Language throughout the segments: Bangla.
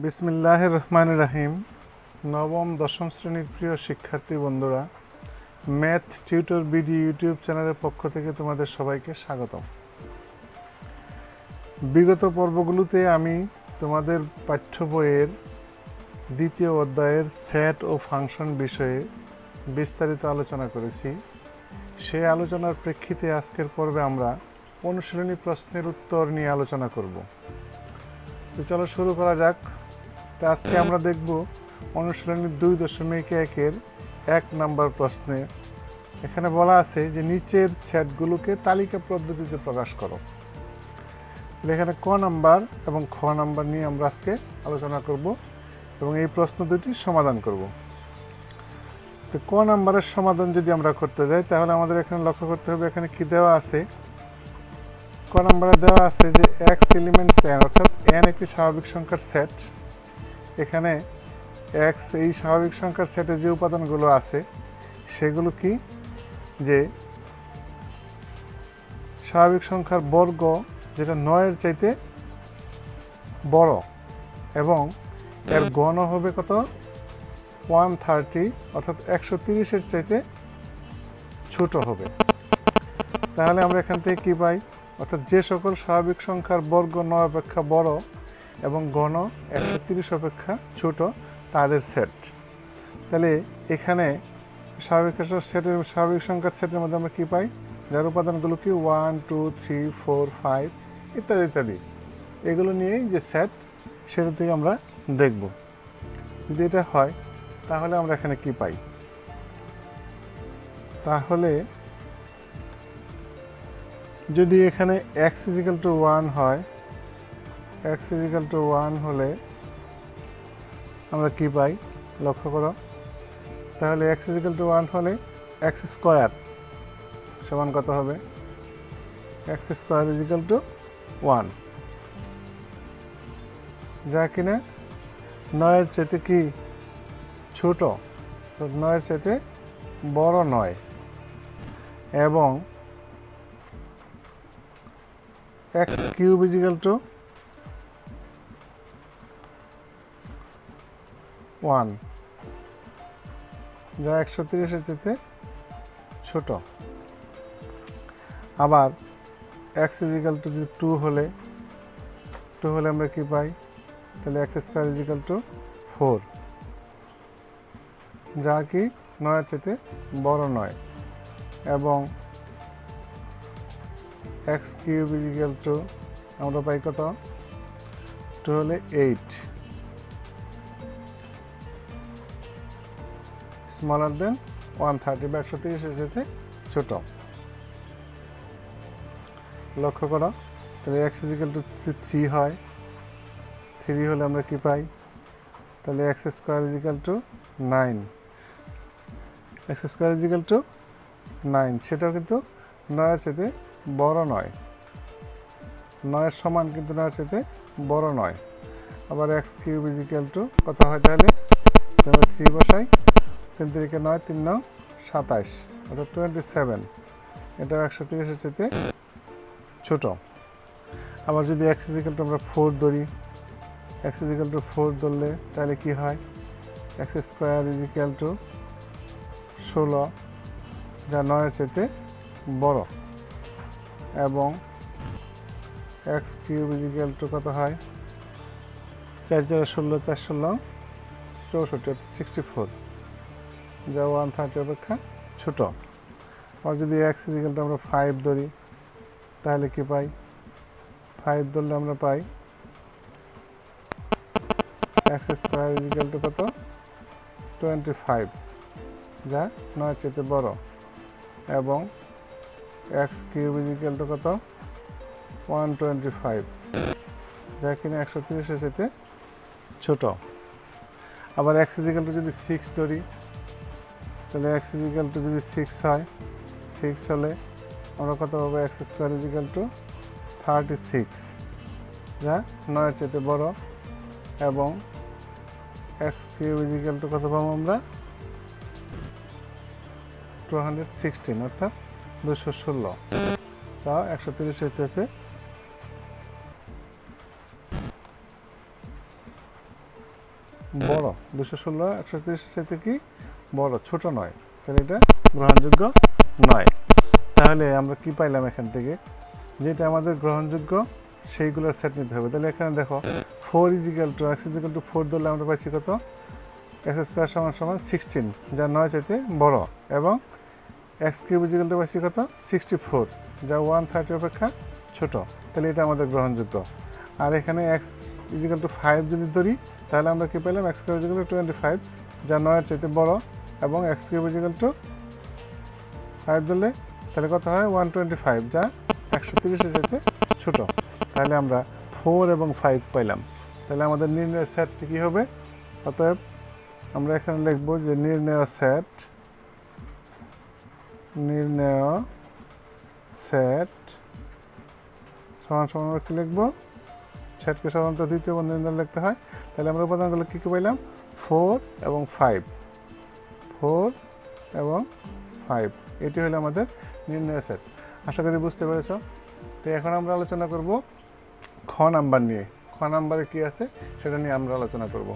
বিসমিল্লাহির রহমানির রহিম। নবম দশম শ্রেণীর প্রিয় শিক্ষার্থী বন্ধুরা, ম্যাথ টিউটর বিডি ইউটিউব চ্যানেলের পক্ষ থেকে তোমাদের সবাইকে স্বাগতম। বিগত পর্বগুলোতে আমি তোমাদের পাঠ্য বইয়ের দ্বিতীয় অধ্যায়ের সেট ও ফাংশন বিষয়ে বিস্তারিত আলোচনা করেছি। সেই আলোচনার প্রেক্ষিতে আজকের পর্বে আমরা অনুশীলনী প্রশ্নের উত্তর নিয়ে আলোচনা করব। তো চলো শুরু করা যাক। তো আজকে আমরা দেখব অনুশীলনী 2.1-এর 1 নম্বর প্রশ্নে। এখানে বলা আছে যে নিচের সেটগুলোকে তালিকা পদ্ধতিতে প্রকাশ করো। এখানে ক নাম্বার এবং খ নাম্বার নিয়ে আমরা আজকে আলোচনা করব এবং এই প্রশ্ন দুটির সমাধান করব। তো ক নাম্বারের সমাধান যদি আমরা করতে যাই তাহলে আমাদের এখানে লক্ষ্য করতে হবে এখানে কি দেওয়া আছে। ক নাম্বারে দেওয়া আছে যে x এলিমেন্টস n, অর্থাৎ n একটি স্বাভাবিক সংখ্যার সেট। এখানে x এই স্বাভাবিক সংখ্যার সেটে যে উপাদানগুলো আছে সেগুলো কি, যে স্বাভাবিক সংখ্যার বর্গ যেটা 9-এর চাইতে বড় এবং এর গণ হবে কত 130, অর্থাৎ 130-এর চাইতে ছোট হবে। তাহলে আমরা এখান থেকে কি পাই, অর্থাৎ যে সকল স্বাভাবিক সংখ্যার বর্গ 9 অপেক্ষা বড় এবং গণ 130 অপেক্ষা ছোট তাদের সেট। তাহলে এখানে স্বাভাবিক সংখ্যার সেটের মধ্যে আমরা কি পাই, যার উপাদানগুলো কি 1 2 3 4 5 ইত্যাদি ইত্যাদি, এগুলো নিয়েই যে সেট সেটা থেকে আমরা দেখব। যদি এটা হয় তাহলে আমরা এখানে কি পাই, তাহলে যদি এখানে x = 1 হয়, x = 1 হলে আমরা কি পাই লক্ষ্য করো। তাহলে x = 1 হলে x স্কয়ার সমান কত হবে, x স্কয়ার = 1, যা কিনা 9-এর চাইতে কি ছোট, 9-এর চাইতে বড় নয়, এবং x কিউব = 1, যা 130-এর চাইতে ছোট। আবার x = 2 হলে আমরা কি পাই, তাহলে x স্কয়ার = 4, যা কি 9-এর চাইতে বড় নয়, এবং x কিউব = আমরা পাই কত 2 হলে 8, স্মলার দেন 130 বা 130-এর চাইতে ছোট। লক্ষ্য করো, তাহলে x = 3 হয়, 3 হলে আমরা কি পাই, তাহলে x স্কয়ার = 9, x স্কয়ার = 9, সেটাও কিন্তু 9-এর চাইতে বড় নয়, 9-এর সমান কিন্তু 9-এর চাইতে বড় নয়। আবার x কিউব = কত হয়, তাহলে আমরা 3 বসাই, 3 × 9 3 9 27, অর্থাৎ 27, এটাও 130-এর চাইতে ছোট। আবার যদি x = আমরা 4 ধরি, x = 4 ধরলে তাহলে কি হয়, x স্কয়ার = 16, যা 9-এর চাইতে বড়, এবং x কিউব = কত হয়, 4 × 16 4 16 64, 64, যা 130 অপেক্ষা ছোট। আর যদি x = আমরা 5 ধরি তাহলে কি পাই, 5 ধরলে আমরা পাই x স্কয়ার = কত 25, যা 9-এর চাইতে বড়, এবং x কিউব = কত 125, যা কিনা 130-এর চাইতে ছোট। আবার x = যদি 6 ধরি, তাহলে x = যদি 6 হয়, 6 হলে আমরা কত পাবো, x স্কয়ার = 36, যা 9-এর চাইতে বড়, এবং x কিউব = কত পাবো আমরা 216, অর্থাৎ 216, যা 130-এর চাইতে বড়, 216 130 চাইতে কি বড়, ছোট নয়, তাহলে এটা গ্রহণযোগ্য নয়। তাহলে আমরা কি পাইলাম এখান থেকে, যেটা আমাদের গ্রহণযোগ্য সেইগুলোর সেট নিতে হবে। তাহলে এখানে দেখো 4 = x = 4 ধরলে আমরা পাইছি কত, x² = 16, যা 9 চাইতে বড়, এবং x³ = পাইছি কত, 64, যা 130 অপেক্ষা ছোট। তাহলে এটা আমাদের গ্রহণযোগ্য। আর এখানে x = 5 যদি ধরি, তাহলে আমরা কি পেলাম, x² = 25, যা 9 এর চাইতে বড়, এবং x³ = 5 ধরলে তাহলে কত হয়, 125, যা 130 এর চাইতে ছোট। তাহলে আমরা 4 এবং 5 পাইলাম। তাহলে আমাদের নির্ণয় সেটটি কী হবে, অতএব আমরা এখানে লিখব যে নির্ণয় সেট সমান সমান কি লিখব, সেটকে সাধারণত দ্বিতীয় বন্ধনী নির্ণয় লিখতে হয়। তাহলে আমরা উপাদানগুলো কী কী পাইলাম, 4 এবং 5, 4 এবং 5, এটি হলো আমাদের নির্ণয় সেট। আশা করি বুঝতে পেরেছ। তো এখন আমরা আলোচনা করব খ নাম্বার নিয়ে। খ নাম্বারে কি আছে সেটা নিয়ে আমরা আলোচনা করব।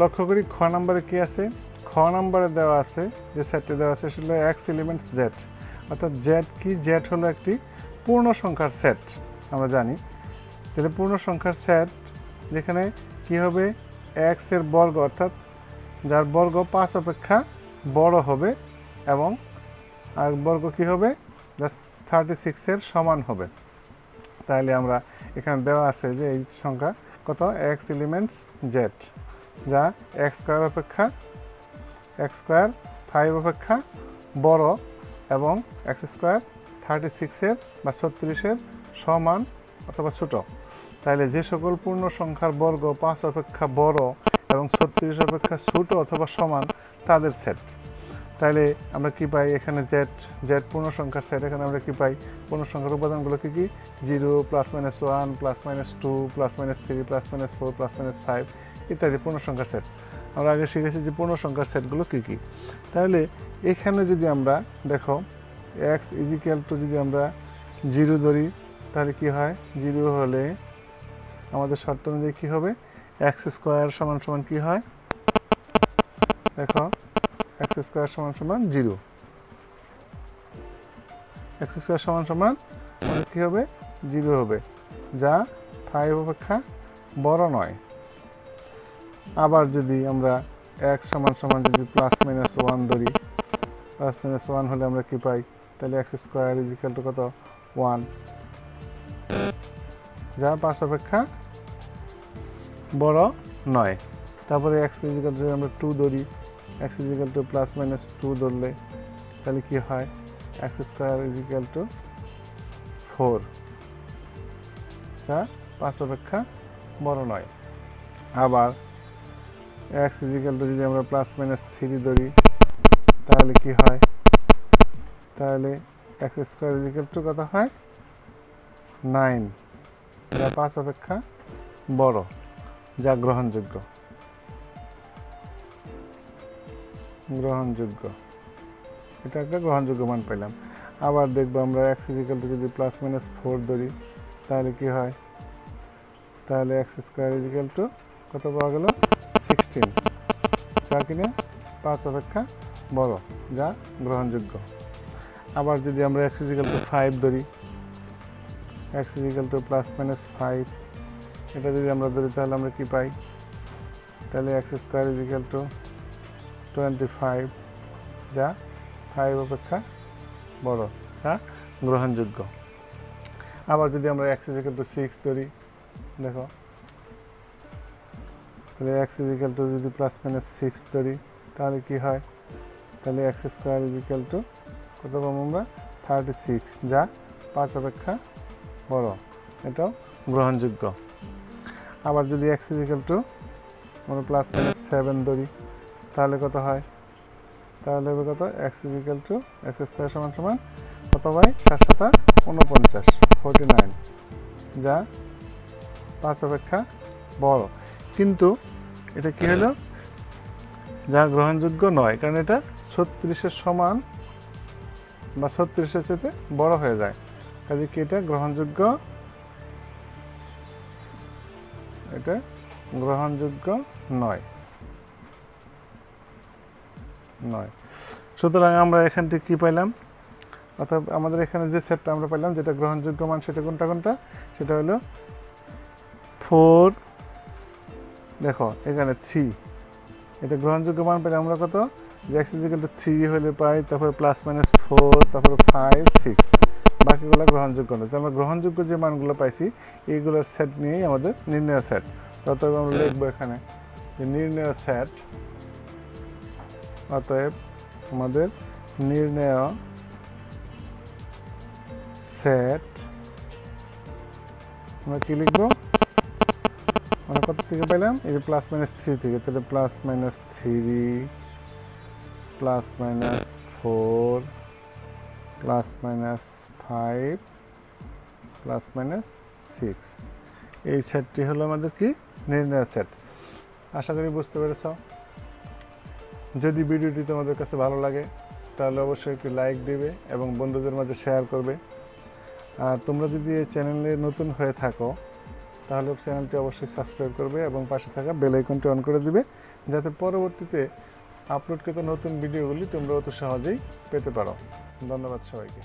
লক্ষ্য করি খ নাম্বারে কি আছে। খ নাম্বারে দেওয়া আছে, যে সেটটি দেওয়া আছে সেটা x এলিমেন্টস z, অর্থাৎ z কি, z হলো একটি পূর্ণ সংখ্যার সেট। আমরা জানি তাহলে পূর্ণ সংখ্যার সেট, যেখানে কি হবে, x এর বর্গ, অর্থাৎ যার বর্গ 5 অপেক্ষা বড় হবে, এবং আর বর্গ কি হবে, যা 36 এর সমান হবে। তাহলে আমরা এখানে দেওয়া আছে যে এই সংখ্যা কত, x এলিমেন্টস z, যা x² অপেক্ষা, x² 5 অপেক্ষা বড়, এবং x² 36 এর বা 36 এর সমান অথবা ছোট। তাহলে যে সকল পূর্ণ সংখ্যার বর্গ 5 অপেক্ষা বড় এবং 36 অপেক্ষা ছোট অথবা সমান, তাদের সেট। তাহলে আমরা কি পাই, এখানে z পূর্ণ সংখ্যার সেট। এখানে আমরা কি পাই, পূর্ণ সংখ্যার উপাদানগুলো কি কি, 0 +-1 +-2 +-3 +-4 +-5 ইত্যাদি পূর্ণ সংখ্যার সেট। আমরা আগে শিখেছি যে পূর্ণ সংখ্যার সেটগুলো কি কি। তাহলে এখানে যদি আমরা দেখো x = যদি আমরা 0 ধরি, তাহলে কি হয়, 0 হলে আমাদের শর্ত অনুযায়ী কী হবে, x² = কি হয়, দেখো x² = 0, x² আমাদের কী হবে, 0 হবে, যা 5 অপেক্ষা বড় নয়। আবার যদি আমরা x = যদি +-1 ধরি, +-1 হলে আমরা কি পাই, তাহলে x² = কত, 1, যা 5 অপেক্ষা বড় নয়। তারপরে x যদি আমরা 2 ধরি, x +-2 ধরলে তাহলে কি হয়, x² = 4, যা 5 অপেক্ষা বড় নয়। আবার x যদি আমরা +-3 ধরি, তাহলে কি হয়, তাহলে x² কত হয়, 9, যা 5 অপেক্ষা বড়, যা গ্রহণযোগ্য। এটা একটা গ্রহণযোগ্য মান পেলাম। আবার দেখবো আমরা x যদি +-4 ধরি, তাহলে কি হয়, তাহলে x² কত পাওয়া গেল, 16, যা কিনা 5 অপেক্ষা বড়, যা গ্রহণযোগ্য। আবার যদি আমরা x 5 ধরি, x +-5, এটা যদি আমরা ধরি, তাহলে আমরা কি পাই, তাহলে x² = 25, যা 5 অপেক্ষা বড়, যা গ্রহণযোগ্য। আবার যদি আমরা x 6 ধরি, দেখো তাহলে x যদি +-6 ধরি, তাহলে কি হয়, তাহলে x² কত পাবো আমরা, 36, যা 5 অপেক্ষা বড়, এটাও গ্রহণযোগ্য। আবার যদি x আমরা +-7 ধরি, তাহলে কত হয়, তাহলে হবে কত, x² = কত বাই 7 49, 49, যা 5 অপেক্ষা বড়। কিন্তু এটা কি হলো, যা গ্রহণযোগ্য নয়, কারণ এটা 36 এর সমান বা 36 এর চেয়ে বড় হয়ে যায়। কাজে কি এটা গ্রহণযোগ্য, এটা গ্রহণযোগ্য নয়। সুতরাং আমরা এখান থেকে কী পাইলাম, অর্থাৎ আমাদের এখানে যে সেটটা আমরা পাইলাম যেটা গ্রহণযোগ্য মান সেটা কোনটা, সেটা হলো 4, দেখো এখানে 3, এটা গ্রহণযোগ্য মান পেলে আমরা কত, যে x = 3 হলে পাই, তারপরে +-4, তারপরে 5, 6, বাকিগুলো গ্রহণযোগ্য নয়। তো আমরা গ্রহণযোগ্য যে মানগুলো পাইছি এইগুলোর সেট নিয়েই আমাদের নির্ণয় সেট। অতএব আমরা লিখবো এখানে যে নির্ণয় সেট, অতএব আমাদের নির্ণয় সেট আমরা কি লিখবো, আমরা কত থেকে পেলাম, এই যে +-3 থেকে, তাহলে +-3, +-4, +-5, +-6, এই সেটটি হলো আমাদের কি নির্ণয় সেট। আশা করি বুঝতে পেরেছ। যদি ভিডিওটি তোমাদের কাছে ভালো লাগে তাহলে অবশ্যই একটি লাইক দিবে এবং বন্ধুদের মাঝে শেয়ার করবে। আর তোমরা যদি এই চ্যানেলে নতুন হয়ে থাকো তাহলে চ্যানেলটি অবশ্যই সাবস্ক্রাইব করবে এবং পাশে থাকা বেল আইকনটি অন করে দিবে, যাতে পরবর্তীতে আপলোডকৃত নতুন ভিডিওগুলি তোমরা অতি সহজেই পেতে পারো। ধন্যবাদ সবাইকে।